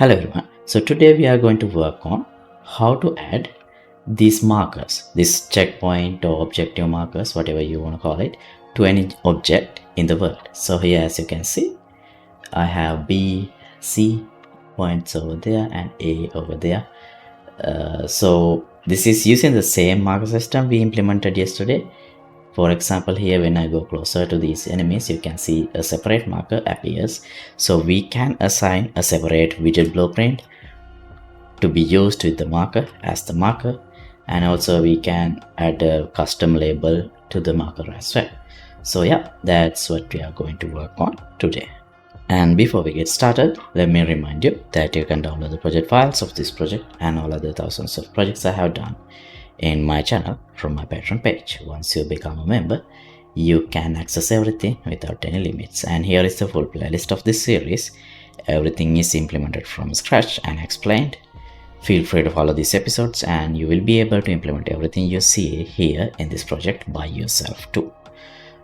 Hello everyone. So today we are going to work on how to add these markers, this checkpoint or objective markers, whatever you want to call it, to any object in the world. So here, as you can see, I have B, C points over there and A over there. So this is using the same marker system we implemented yesterday. For example, here when I go closer to these enemies, you can see a separate marker appears. So we can assign a separate widget blueprint to be used with the marker as the marker, and also we can add a custom label to the marker as well. So yeah, that's what we are going to work on today. And before we get started, let me remind you that you can download the project files of this project and all other thousands of projects I have done in my channel from my Patreon page. Once you become a member, you can access everything without any limits. And here is the full playlist of this series. Everything is implemented from scratch and explained. Feel free to follow these episodes and you will be able to implement everything you see here in this project by yourself too.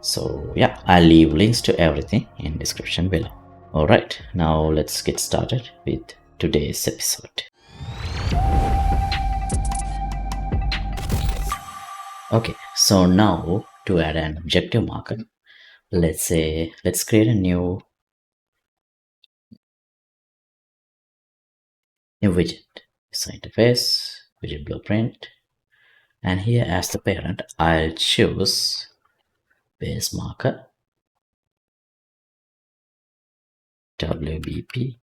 So yeah, I'll leave links to everything in description below. Alright, now let's get started with today's episode. Okay, so now to add an objective marker, let's create a new widget. So interface, widget blueprint, and here as the parent, I'll choose base marker WBP.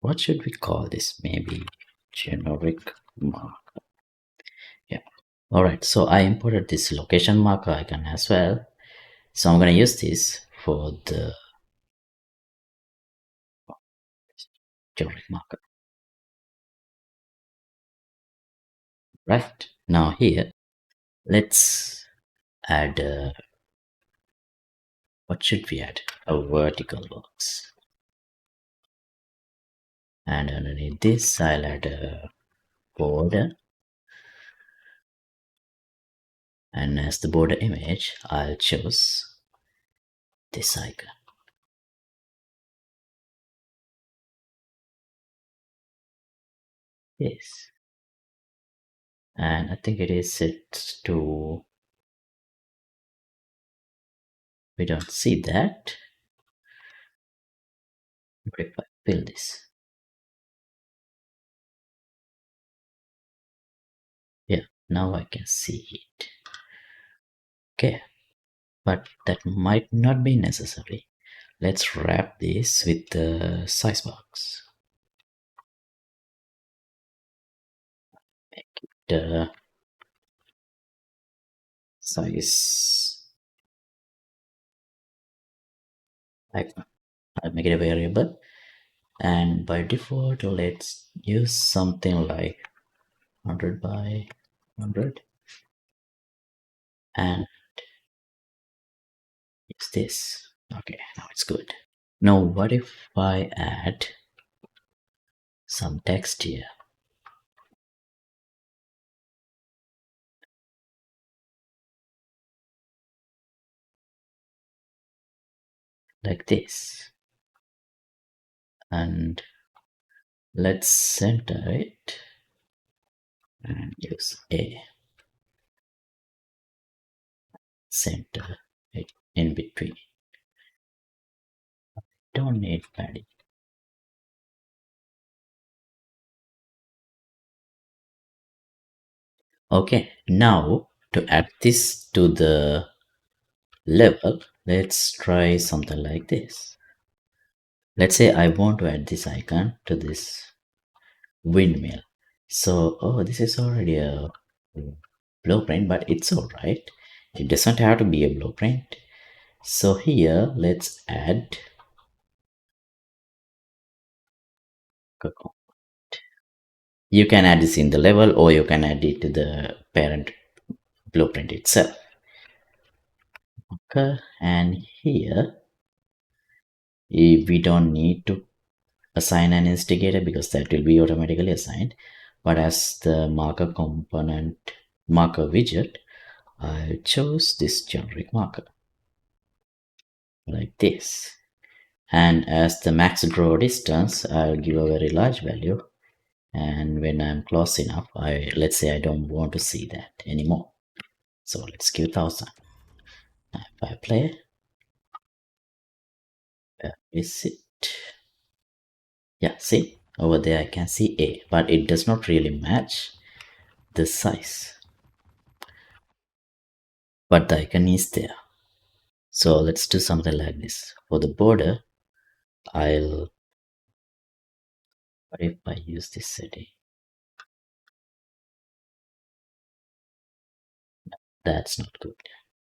What should we call this? Maybe generic marker. Yeah. Alright, so I imported this location marker icon as well. So I'm going to use this for the generic marker. Right. Now here, let's add what should we add? A vertical box. And underneath this, I'll add a border. And as the border image, I'll choose this icon. Yes. And I think it is set to, we don't see that. But if I fill this, yeah, now I can see it. Okay, but that might not be necessary. Let's wrap this with the size box. Make it size icon. I'll make it a variable, and by default, let's use something like 100 by 100, and it's this. Okay, now it's good. Now, what if I add some text here? Like this, and let's center it and use A. Center it in between. Don't need padding. Okay, now to add this to the level, let's try something like this. Let's say I want to add this icon to this windmill. So, oh, this is already a blueprint, but it's all right. It doesn't have to be a blueprint. So here, let's add you can add this in the level, or you can add it to the parent blueprint itself. Okay, and here we don't need to assign an instigator because that will be automatically assigned, but as the marker component marker widget, I chose this generic marker like this, And as the max draw distance, I'll give a very large value. And when I'm close enough, let's say I don't want to see that anymore. So let's give 1000. Now if I play, where is it? Yeah, see, over there I can see A, but it does not really match the size. But the icon is there. So let's do something like this. For the border, what if I use this setting? That's not good.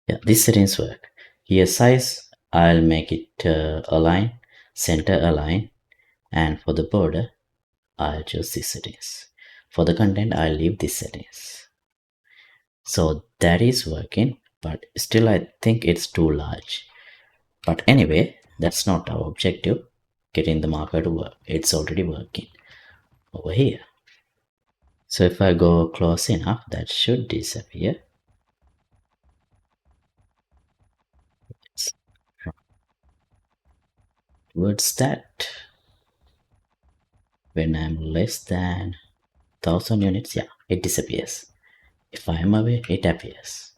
Yeah, these settings work. Here size, I'll make it align, center align, and for the border, I'll choose these settings. For the content, I'll leave these settings. So that is working, but still I think it's too large. But anyway, that's not our objective, getting the marker to work. It's already working over here. So if I go close enough, that should disappear. Towards that, when I'm less than 1000 units, yeah, it disappears. If I am away, it appears.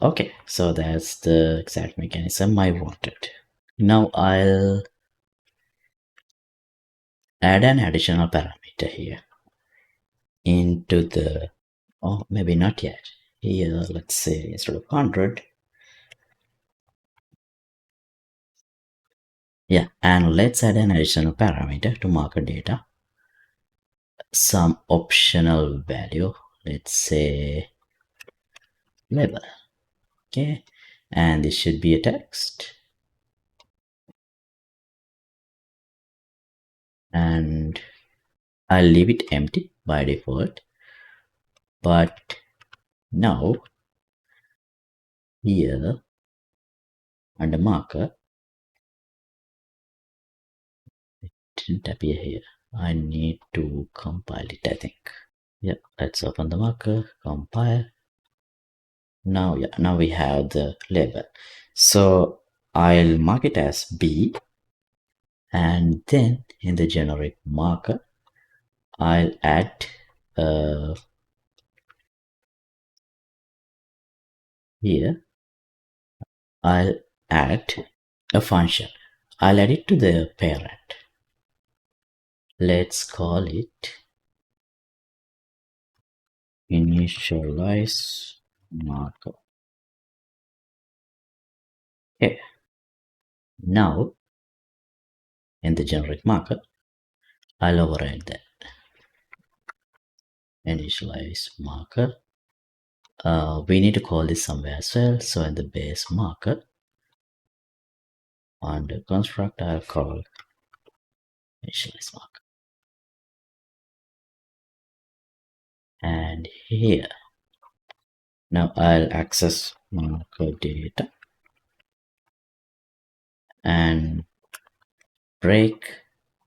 Okay, so that's the exact mechanism I wanted. Now I'll add an additional parameter here into the, oh, maybe not yet. Here, let's say instead of 100, yeah, and let's add an additional parameter to marker data. Some optional value, let's say label. Okay, and this should be a text, and I'll leave it empty by default. But now here under marker, it didn't appear here. I need to compile it, I think. Yeah, let's open the marker, compile. Now, yeah, now we have the label. So I'll mark it as B, and then in the generic marker, I'll add here, I'll add a function. I'll add it to the parent. Let's call it initialize marker. Okay. Now in the generic marker, I'll override that. Initialize marker. We need to call this somewhere as well. So in the base marker, under construct, I'll call initialize marker. And here, now I'll access marker data and break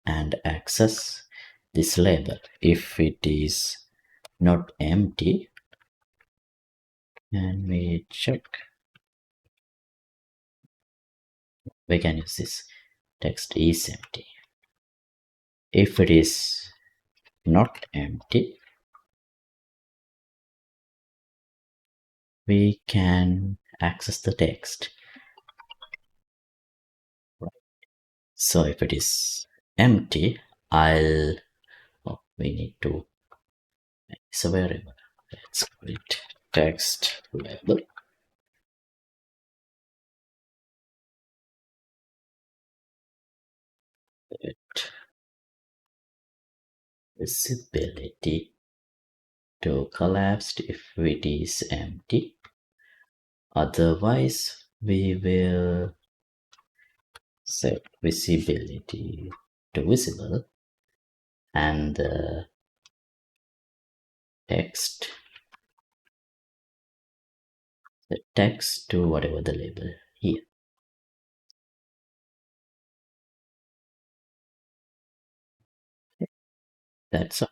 and access this label. If it is not empty, and we check, we can use this text is empty. If it is not empty, we can access the text. So if it is empty, we need to make this a variable. Let's call it text label. Visibility to collapsed if it is empty. Otherwise, we will set visibility to visible and the text to whatever the label here. That's all.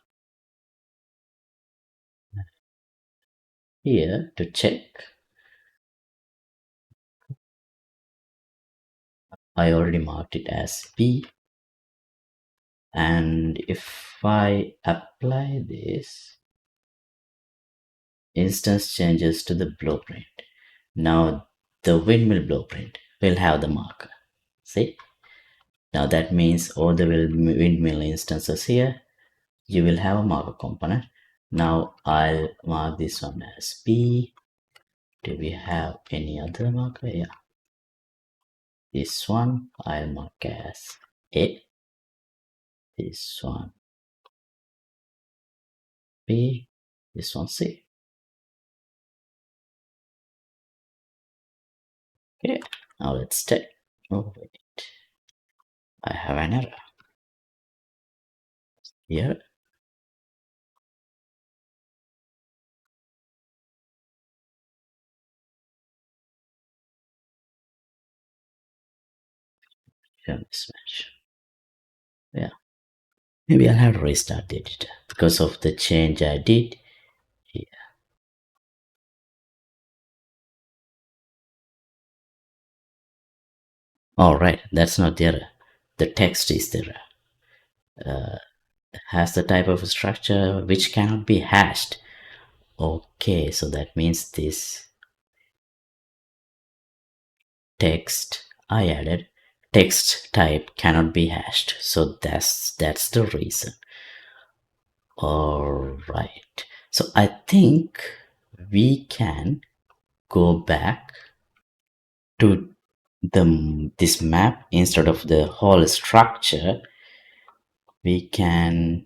Here to check, I already marked it as P, and if I apply this, instance changes to the blueprint. Now the windmill blueprint will have the marker. See? Now that means all the windmill instances here, you will have a marker component. Now I'll mark this one as P. Do we have any other marker? Yeah. This one I'll mark as A. This one B. This one C. Okay. Now let's check. Oh wait. I have an error. Here. Here mismatch. Yeah. Maybe I'll have to restart the editor because of the change I did here. Alright, that's not the error. The text is the error. Has the type of structure which cannot be hashed. Okay, so that means this text I added, text type cannot be hashed. So that's the reason. Alright, so I think we can go back to this map. Instead of the whole structure, we can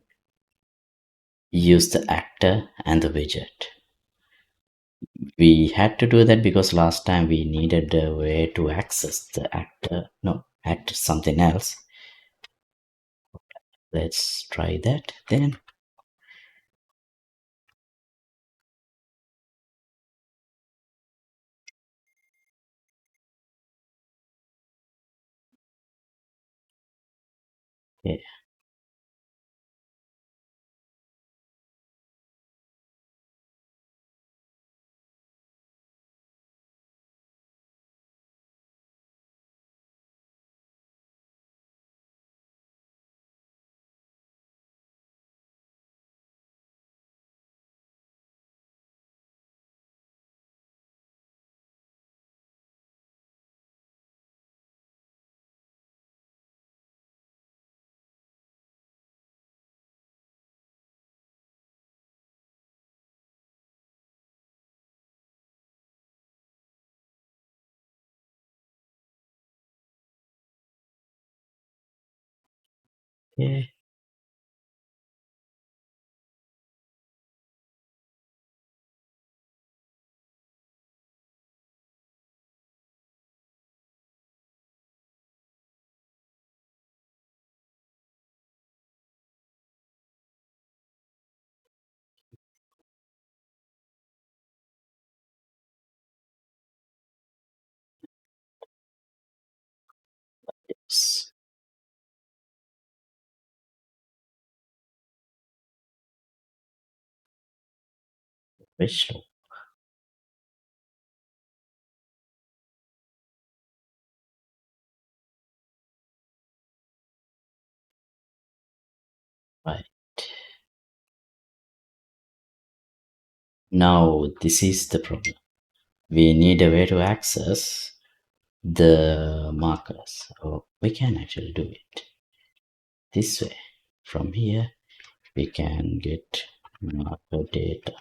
use the actor and the widget. We had to do that because last time we needed a way to access the actor. No, act something else. Let's try that then. Yeah. Yeah. Yes. Very slow. Right. Now this is the problem. We need a way to access the markers. Oh, we can actually do it this way. From here, we can get marker data.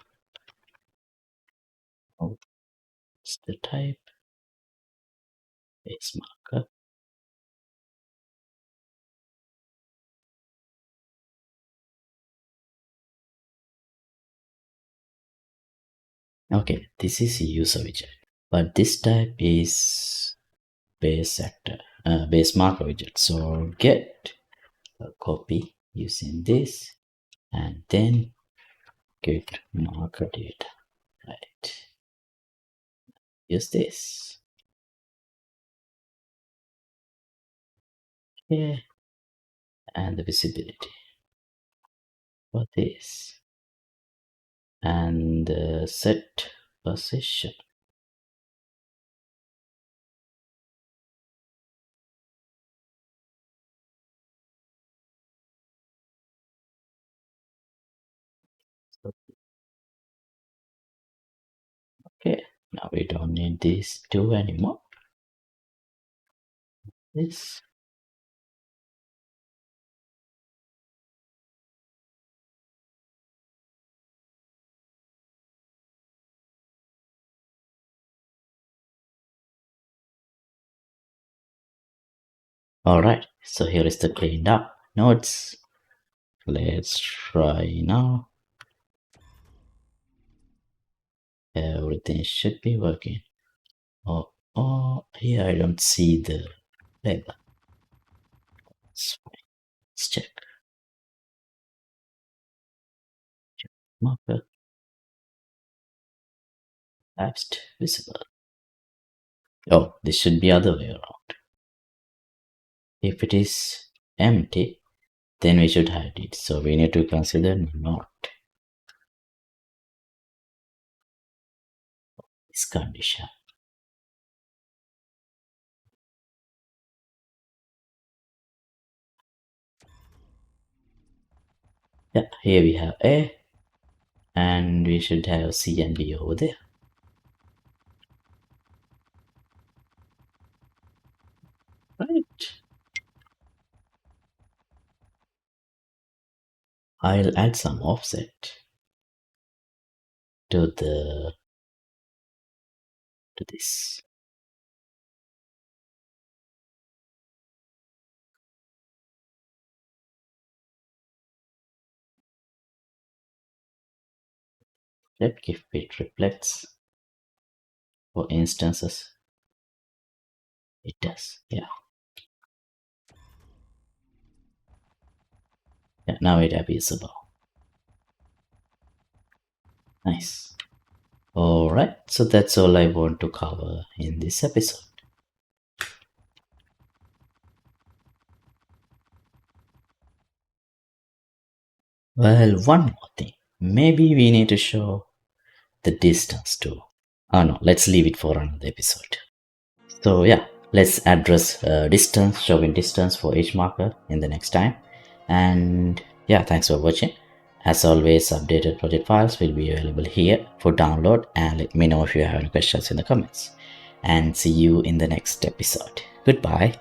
Oh, it's the type base marker. Okay, this is a user widget, but this type is base actor, base marker widget. So get a copy using this, and then get marker data. Right. Use this. Okay, and the visibility for this, and set position. Okay, now we don't need these two anymore. This. Alright, so here is the cleaned up nodes. Let's try now. Everything should be working. Oh, here I don't see the label. It's fine. Let's check. Marker lapsed visible. Oh, this should be other way around. If it is empty, then we should hide it. So we need to consider not this condition. Yeah, here we have A, and we should have C and B over there. Right. I'll add some offset to this. If it reflects for instances, it does. Yeah, now it appears above. Nice. Alright, so that's all I want to cover in this episode. Well, one more thing. Maybe we need to show the distance too. Oh no, let's leave it for another episode. So yeah, let's address distance, showing distance for each marker in the next time. And yeah, thanks for watching. As always, updated project files will be available here for download, and let me know if you have any questions in the comments. And see you in the next episode. Goodbye.